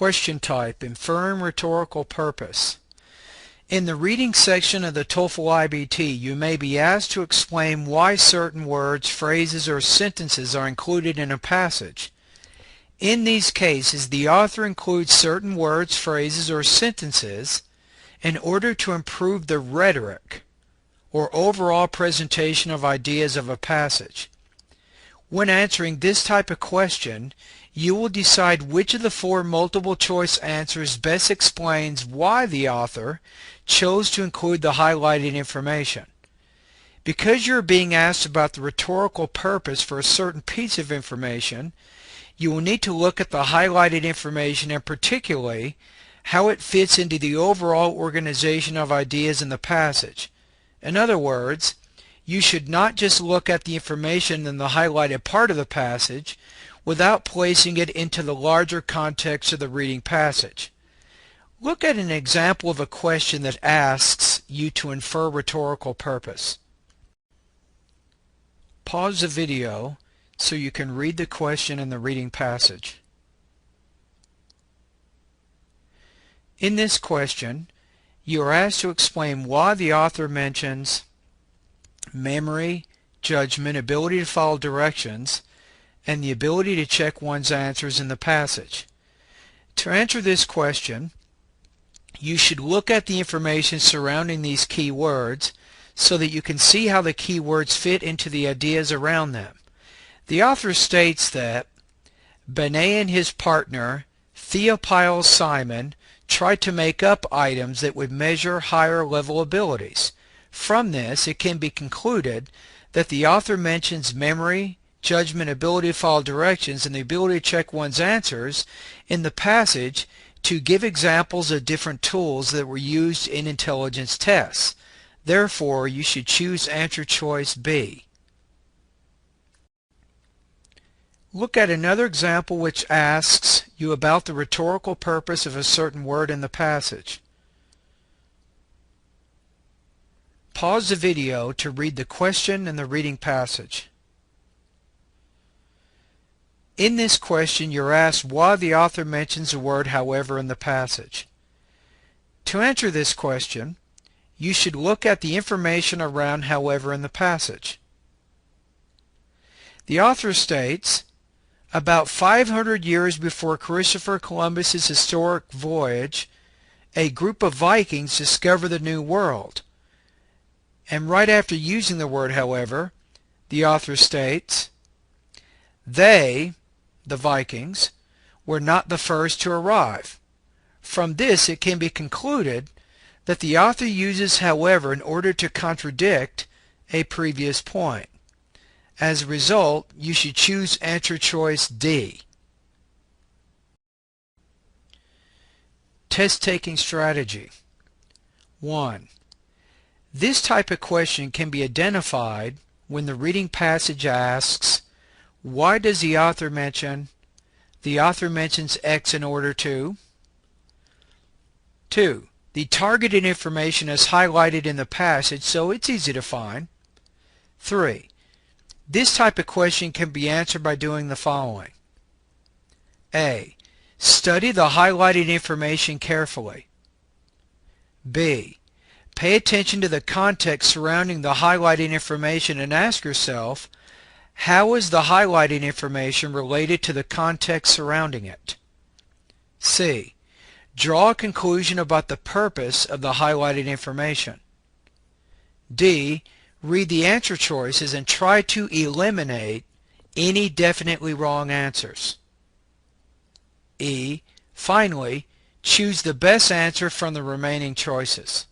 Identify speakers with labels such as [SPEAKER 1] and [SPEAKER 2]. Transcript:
[SPEAKER 1] Question type, inferring rhetorical purpose. In the reading section of the TOEFL IBT, you may be asked to explain why certain words, phrases, or sentences are included in a passage. In these cases, the author includes certain words, phrases, or sentences in order to improve the rhetoric or overall presentation of ideas of a passage. When answering this type of question, you will decide which of the four multiple choice answers best explains why the author chose to include the highlighted information. Because you're being asked about the rhetorical purpose for a certain piece of information, you will need to look at the highlighted information and particularly how it fits into the overall organization of ideas in the passage. In other words, you should not just look at the information in the highlighted part of the passage without placing it into the larger context of the reading passage. Look at an example of a question that asks you to infer rhetorical purpose. Pause the video so you can read the question in the reading passage. In this question, you are asked to explain why the author mentions memory, judgment, ability to follow directions, and the ability to check one's answers in the passage. To answer this question, you should look at the information surrounding these key words so that you can see how the key words fit into the ideas around them. The author states that Benet and his partner, Theophile Simon, tried to make up items that would measure higher level abilities. From this, it can be concluded that the author mentions memory, judgment, ability to follow directions, and the ability to check one's answers in the passage to give examples of different tools that were used in intelligence tests. Therefore, you should choose answer choice B. Look at another example which asks you about the rhetorical purpose of a certain word in the passage. Pause the video to read the question and the reading passage. In this question, you're asked why the author mentions the word however in the passage. To answer this question, you should look at the information around however in the passage. The author states, about 500 years before Christopher Columbus's historic voyage, a group of Vikings discovered the New World. And right after using the word however, the author states, they, the Vikings, were not the first to arrive. From this, it can be concluded that the author uses however in order to contradict a previous point. As a result, you should choose answer choice D. Test-taking strategy. 1. This type of question can be identified when the reading passage asks, why does the author mention? The author mentions X in order to. 2. The targeted information is highlighted in the passage, so it's easy to find. 3. This type of question can be answered by doing the following. A. Study the highlighted information carefully. B. Pay attention to the context surrounding the highlighted information and ask yourself, how is the highlighted information related to the context surrounding it? C. Draw a conclusion about the purpose of the highlighted information. D. Read the answer choices and try to eliminate any definitely wrong answers. E. Finally, choose the best answer from the remaining choices.